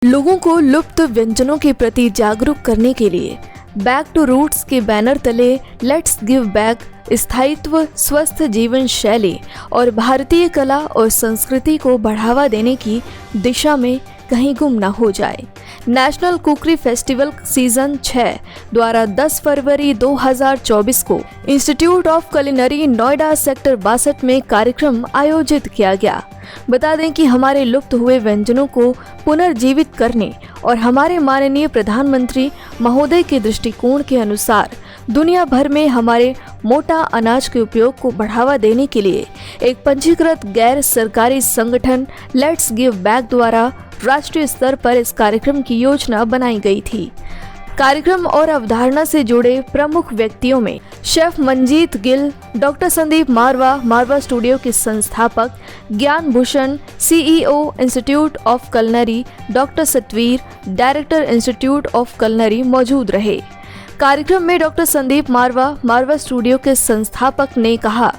लोगों को लुप्त व्यंजनों के प्रति जागरूक करने के लिए बैक टू रूट्स के बैनर तले लेट्स गिव बैक स्थायित्व, स्वस्थ जीवन शैली और भारतीय कला और संस्कृति को बढ़ावा देने की दिशा में कहीं गुम न हो जाए। नेशनल कुकरी फेस्टिवल सीजन 6 द्वारा 10 फरवरी 2024 को institute of culinary Noida sector 62 में कार्यक्रम आयोजित किया गया। बता दें कि हमारे लुप्त हुए व्यंजनों को पुनर्जीवित करने और हमारे माननीय प्रधानमंत्री महोदय के दृष्टिकोण के अनुसार दुनिया भर में हमारे मोटा अनाज के उपयोग को बढ़ावा देने के लिए एक पंजीकृत गैर सरकारी संगठन लेट्स गिव बैक द्वारा राष्ट्रीय स्तर पर इस कार्यक्रम की योजना बनाई गई थी। कार्यक्रम और अवधारणा से जुड़े प्रमुख व्यक्तियों में chef Manjeet Gill, doctor Sandeep Marwah, Marwah studio के संस्थापक, Gyan Bhushan, CEO institute of culinary, doctor Satveer, director institute of culinary मौजूद रहे। कार्यक्रम में डॉक्टर संदीप मारवा, मारवा स्टूडियो के संस्थापक ने कहा,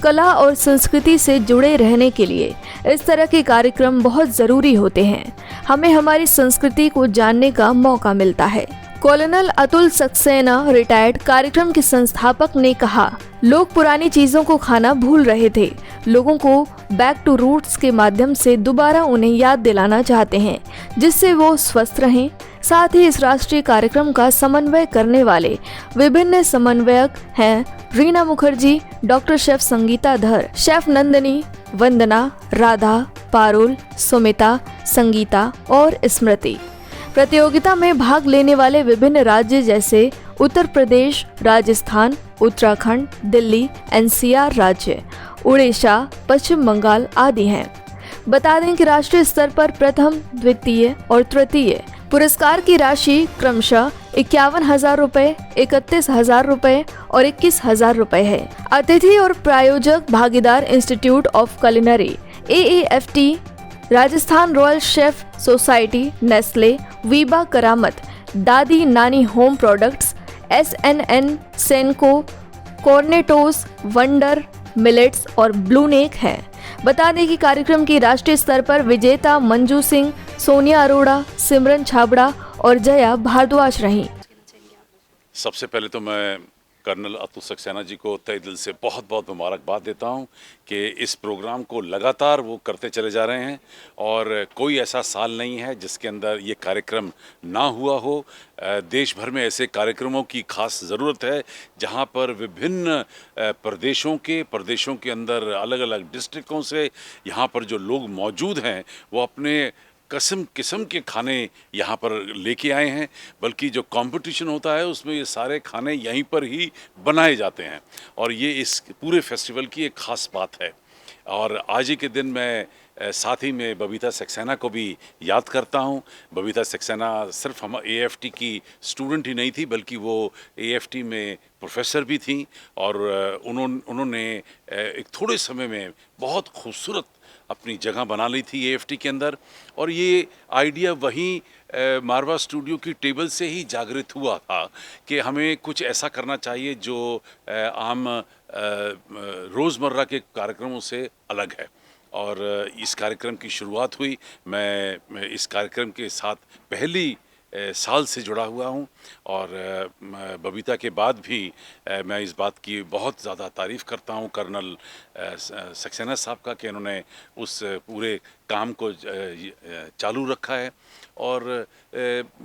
कला और संस्कृति से जुड़े रहने के लिए इस तरह के कार्यक्रम बहुत ज़रूरी होते हैं। हमें हमारी संस्कृति को जानने का मौका मिलता है। कॉलोनल अतुल सक्सेना रिटायर्ड कार्यक्रम के संस्थापक ने कहा, लोग पुरानी चीजों को खाना भूल रहे थे। लोगों को बैक टू रूट्स के माध्यम से दोबारा उन्हें याद दिलाना चाहते हैं, जिससे वो स्वस्थ रहें। साथ ही इस राष्ट्रीय कार्यक्रम का समन्वय करने वाले विभिन्न समन्वयक हैं रीना मुखर्जी, डॉक्टर शेफ संगीता धर, शेफ नंदनी, वंदना, राधा, पारुल, सुमिता, संगीता और स्मृति। प्रतियोगिता में भाग लेने वाले विभिन्न राज्य जैसे उत्तर प्रदेश, राजस्थान, उत्तराखंड, दिल्ली, एनसीआर राज्य, उड़ीसा, पश्चिम बंगाल आदि हैं। बता दें कि राष्ट्रीय स्तर पर प्रथम, द्वितीय और तृतीय पुरस्कार की राशि क्रमशः 51,000 रुपए, 31,000 रुपए और 21,000 रुपए है। अतिथि और प्रायोजक भागीदार institute of culinary, AAFT, Rajasthan royal chef society, Nestle, Veeba Karamat, Dadi Nani home products, SNN Senco, Cornettos, wonder, millets और ब्लूनेक है। बता दें कि कार्यक्रम की राष्ट्रीय स्तर पर विजेता मंजू सिंह, सोनिया अरोड़ा, सिमरन छाबड़ा और जया भारद्वाज रहीं। सबसे पहले तो मैं कर्नल अतुल सक्सेना जी को तहे दिल से बहुत बहुत मुबारकबाद देता हूं कि इस प्रोग्राम को लगातार वो करते चले जा रहे हैं और कोई ऐसा साल नहीं है जिसके अंदर ये कार्यक्रम ना हुआ हो। देश भर में ऐसे कार्यक्रमों की खास ज़रूरत है जहां पर विभिन्न प्रदेशों के अंदर अलग अलग डिस्ट्रिक्टों से यहाँ पर जो लोग मौजूद हैं वो अपने किस्म के खाने यहाँ पर लेके आए हैं। बल्कि जो कंपटीशन होता है उसमें ये सारे खाने यहीं पर ही बनाए जाते हैं और ये इस पूरे फेस्टिवल की एक ख़ास बात है। और आज ही के दिन मैं साथ ही में बबीता सक्सेना को भी याद करता हूँ। बबीता सक्सेना सिर्फ हम AFT की स्टूडेंट ही नहीं थी बल्कि वो AFT में प्रोफेसर भी थी और उन्होंने एक थोड़े समय में बहुत खूबसूरत अपनी जगह बना ली थी AFT के अंदर। और ये आइडिया वहीं मारवा स्टूडियो की टेबल से ही जागृत हुआ था कि हमें कुछ ऐसा करना चाहिए जो आम रोज़मर्रा के कार्यक्रमों से अलग है। और इस कार्यक्रम की शुरुआत हुई। मैं इस कार्यक्रम के साथ पहली साल से जुड़ा हुआ हूं और बबीता के बाद भी मैं इस बात की बहुत ज़्यादा तारीफ़ करता हूं कर्नल सक्सेना साहब का कि उन्होंने उस पूरे काम को चालू रखा है। और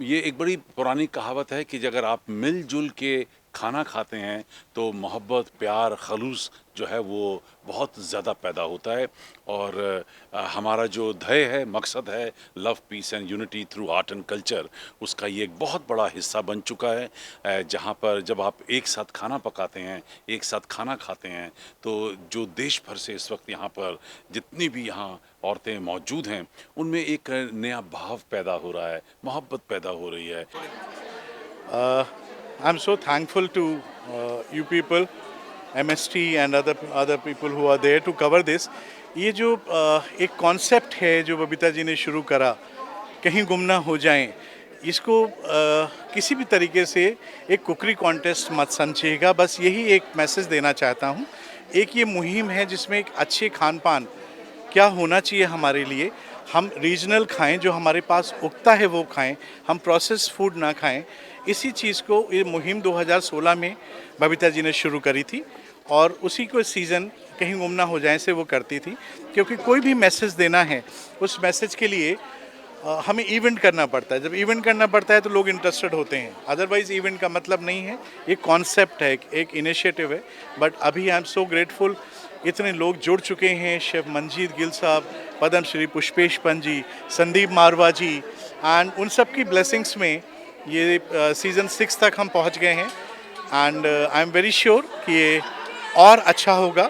ये एक बड़ी पुरानी कहावत है कि अगर आप मिलजुल के खाना खाते हैं तो मोहब्बत, प्यार, खलूस जो है वो बहुत ज़्यादा पैदा होता है। और हमारा जो ध्येय है, मकसद है love, peace and unity through art and culture, उसका ये एक बहुत बड़ा हिस्सा बन चुका है। जहाँ पर जब आप एक साथ खाना पकाते हैं, एक साथ खाना खाते हैं तो जो देश भर से इस वक्त यहाँ पर जितनी भी यहाँ औरतें मौजूद हैं उनमें एक नया भाव पैदा हो रहा है, मोहब्बत पैदा हो रही है। I'm so thankful to you people, MST and other people who are there to cover this. ये जो एक कॉन्सेप्ट है जो बबीता जी ने शुरू करा, कहीं गुम ना हो जाएं, इसको किसी भी तरीके से एक कुकरी कॉन्टेस्ट मत समझिएगा। बस यही एक मैसेज देना चाहता हूँ। एक ये मुहिम है जिसमें एक अच्छे खान पान क्या होना चाहिए हमारे लिए, हम रीजनल खाएं, जो हमारे पास उगता है वो खाएं, हम प्रोसेस फूड ना खाएं। इसी चीज़ को ये मुहिम 2016 में बबीता जी ने शुरू करी थी और उसी को सीज़न कहीं गुम ना हो जाए से वो करती थी, क्योंकि कोई भी मैसेज देना है उस मैसेज के लिए हमें इवेंट करना पड़ता है। जब इवेंट करना पड़ता है तो लोग इंटरेस्टेड होते हैं, अदरवाइज इवेंट का मतलब नहीं है। ये कॉन्सेप्ट है, एक इनिशिएटिव है। बट अभी आई एम सो ग्रेटफुल, इतने लोग जुड़ चुके हैं। शेफ मंजीत गिल साहब, पद्म श्री पुष्पेश पंत जी, संदीप मारवा जी, एंड उन सब की ब्लेसिंग्स में ये सीज़न 6 तक हम पहुंच गए हैं। And I am very sure कि ये और अच्छा होगा।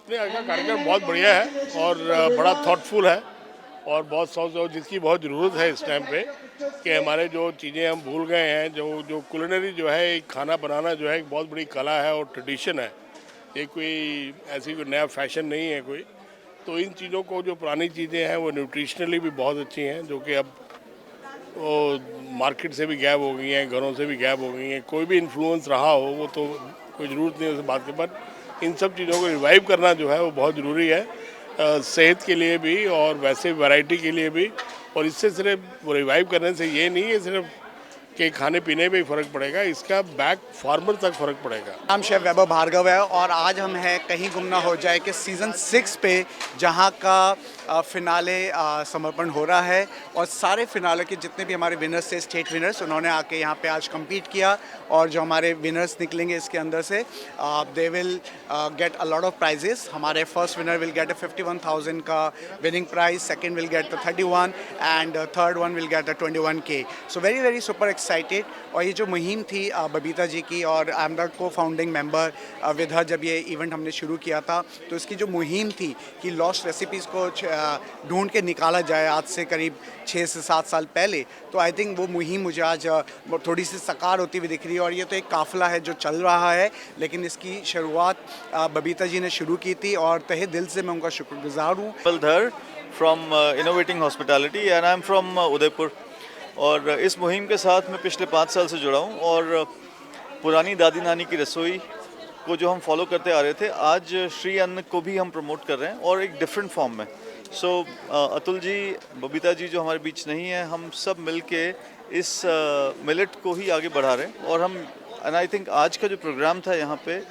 नहीं, आपका कार्यक्रम बहुत बढ़िया है और बड़ा थॉटफुल है और बहुत सोच जिसकी बहुत ज़रूरत है इस टाइम पे, कि हमारे जो चीज़ें हम भूल गए हैं, जो कुलिनरी जो है, एक खाना बनाना जो है एक बहुत बड़ी कला है और ट्रेडिशन है। ये कोई ऐसी कोई नया फैशन नहीं है कोई। तो इन चीज़ों को, जो पुरानी चीज़ें हैं वो न्यूट्रिशनली भी बहुत अच्छी हैं, जो कि अब वो मार्केट से भी गायब हो गई हैं, घरों से भी गायब हो गई हैं। कोई भी इन्फ्लुएंस रहा हो वो तो कोई ज़रूरत नहीं है उस बात के, पर इन सब चीज़ों को रिवाइव करना जो है वो बहुत ज़रूरी है, सेहत के लिए भी और वैसे वैरायटी के लिए भी। और इससे सिर्फ वो रिवाइव करने से ये नहीं है सिर्फ कि खाने पीने में ही फ़र्क पड़ेगा, इसका बैक फार्मर तक फ़र्क पड़ेगा। नाम शेफ वैभव भार्गव है और आज हम हैं कहीं गुम ना हो जाए कि सीज़न 6 पे, जहां का फिनाले समर्पण हो रहा है और सारे फिनाले के जितने भी हमारे विनर्स थे, स्टेट विनर्स, उन्होंने आके यहाँ पे आज compete किया। और जो हमारे विनर्स निकलेंगे इसके अंदर से, they will get a lot of prizes. हमारे first winner will get a 51,000 का winning prize, second will get 31 and third one will get 21K। So very very super excited. और ये जो मुहिम थी बबीता जी की, और I am the cofounding member with her, जब ये इवेंट हमने शुरू किया था तो इसकी जो मुहिम थी कि लॉस्ट रेसिपीज़ को ढूंढ के निकाला जाए, आज से करीब 6 से 7 साल पहले, तो आई थिंक वो मुहिम मुझे आज थोड़ी सी साकार होती हुई दिख रही है। और ये तो एक काफ़िला है जो चल रहा है, लेकिन इसकी शुरुआत बबीता जी ने शुरू की थी और तहे दिल से मैं उनका शुक्रगुजार हूँ। Baldhar from Innovating Hospitality and I'm from Udaipur। और इस मुहिम के साथ मैं पिछले 5 साल से जुड़ा हूँ और पुरानी दादी नानी की रसोई को जो हम फॉलो करते आ रहे थे, आज श्री अन्न को भी हम प्रमोट कर रहे हैं और एक डिफरेंट फॉर्म में। सो अतुल जी, बबीता जी जो हमारे बीच नहीं है, हम सब मिलके इस मिलेट को ही आगे बढ़ा रहे हैं। और हम, एंड आई थिंक आज का जो प्रोग्राम था यहाँ पे,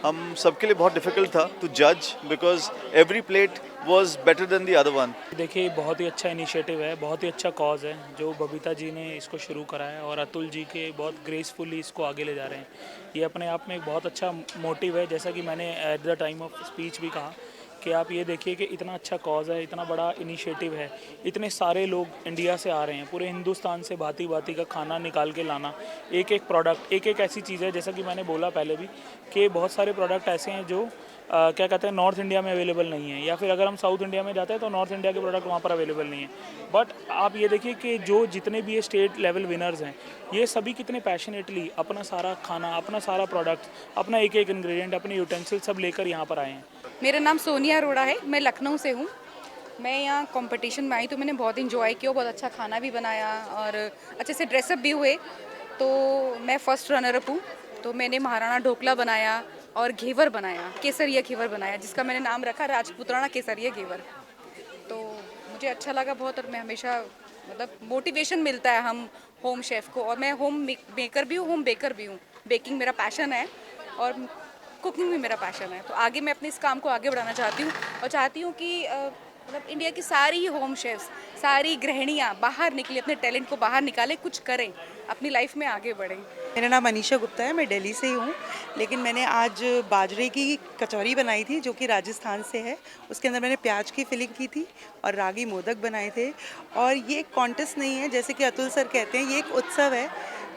हम सबके लिए बहुत डिफ़िकल्ट था टू जज, because every plate was better than the other one. देखिए, बहुत ही अच्छा इनिशिएटिव है, बहुत ही अच्छा कॉज है जो बबीता जी ने इसको शुरू करा है और अतुल जी के बहुत ग्रेसफुली इसको आगे ले जा रहे हैं। ये अपने आप में एक बहुत अच्छा मोटिव है, जैसा कि मैंने at the time of speech भी कहा कि आप ये देखिए कि इतना अच्छा कॉज है, इतना बड़ा इनिशिएटिव है, इतने सारे लोग इंडिया से आ रहे हैं, पूरे हिंदुस्तान से भांति भांति का खाना निकाल के लाना, एक एक प्रोडक्ट, एक एक ऐसी चीज़ है, जैसा कि मैंने बोला पहले भी कि बहुत सारे प्रोडक्ट ऐसे हैं जो क्या कहते हैं, नॉर्थ इंडिया में अवेलेबल नहीं है, या फिर अगर हम साउथ इंडिया में जाते हैं तो नॉर्थ इंडिया के प्रोडक्ट वहाँ पर अवेलेबल नहीं है। बट आप ये देखिए कि जो जितने भी ये स्टेट लेवल विनर्स हैं, ये सभी कितने पैशनेटली अपना सारा खाना, अपना सारा प्रोडक्ट, अपना एक एक इंग्रेडिएंट, अपने यूटेंसिल सब लेकर यहाँ पर आए हैं। मेरा नाम सोनिया अरोड़ा है, मैं लखनऊ से हूँ। मैं यहाँ कंपटीशन में आई तो मैंने बहुत इंजॉय किया, बहुत अच्छा खाना भी बनाया और अच्छे से ड्रेसअप भी हुए। तो मैं फर्स्ट रनर अप हूँ। तो मैंने महाराणा ढोकला बनाया और घेवर बनाया, केसरिया घेवर बनाया, जिसका मैंने नाम रखा राजपूताना केसरिया घेवर। तो मुझे अच्छा लगा बहुत, और मैं हमेशा मतलब मोटिवेशन मिलता है हम होम शेफ़ को। और मैं होम मेकर भी हूँ, होम बेकर भी हूँ। बेकिंग मेरा पैशन है और कुकिंग भी मेरा पैशन है। तो आगे मैं अपने इस काम को आगे बढ़ाना चाहती हूँ और चाहती हूँ कि मतलब इंडिया की सारी होम शेफ्स, सारी गृहिणियाँ बाहर निकले, अपने टैलेंट को बाहर निकालें, कुछ करें, अपनी लाइफ में आगे बढ़ें। मेरा नाम अनीशा गुप्ता है, मैं दिल्ली से ही हूँ, लेकिन मैंने आज बाजरे की कचौरी बनाई थी जो कि राजस्थान से है। उसके अंदर मैंने प्याज की फिलिंग की थी और रागी मोदक बनाए थे। और ये एक कॉन्टेस्ट नहीं है, जैसे कि अतुल सर कहते हैं, ये एक उत्सव है।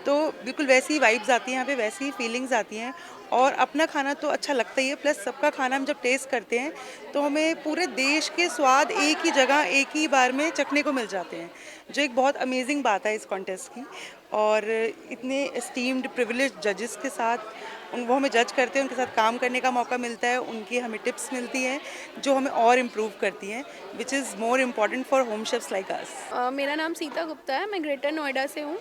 तो बिल्कुल वैसी ही वाइब्स आती हैं यहाँ पे, वैसी ही फीलिंग्स आती हैं। और अपना खाना तो अच्छा लगता ही है, प्लस सबका खाना हम जब टेस्ट करते हैं तो हमें पूरे देश के स्वाद एक ही जगह, एक ही बार में चखने को मिल जाते हैं, जो एक बहुत अमेजिंग बात है इस कॉन्टेस्ट की। और इतने एस्टीम्ड प्रिविलेज जजेस के साथ वो हमें जज करते हैं, उनके साथ काम करने का मौका मिलता है, उनकी हमें टिप्स मिलती हैं जो हमें और इम्प्रूव करती हैं, which is more important for home chefs like us. मेरा नाम सीता गुप्ता है, मैं ग्रेटर नोएडा से हूँ।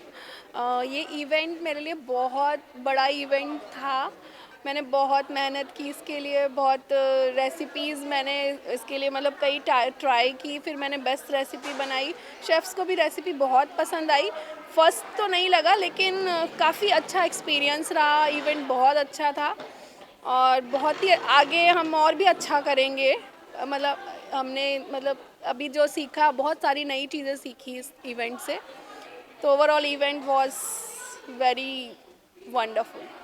ये इवेंट मेरे लिए बहुत बड़ा इवेंट था मैंने बहुत मेहनत की इसके लिए, बहुत रेसिपीज़ मैंने इसके लिए मतलब कई ट्राई की, फिर मैंने बेस्ट रेसिपी बनाई। शेफ़्स को भी रेसिपी बहुत पसंद आई। फर्स्ट तो नहीं लगा लेकिन काफ़ी अच्छा एक्सपीरियंस रहा, इवेंट बहुत अच्छा था और बहुत ही आगे हम और भी अच्छा करेंगे। मतलब हमने मतलब अभी जो सीखा, बहुत सारी नई चीज़ें सीखी इस इवेंट से। तो overall event was very wonderful.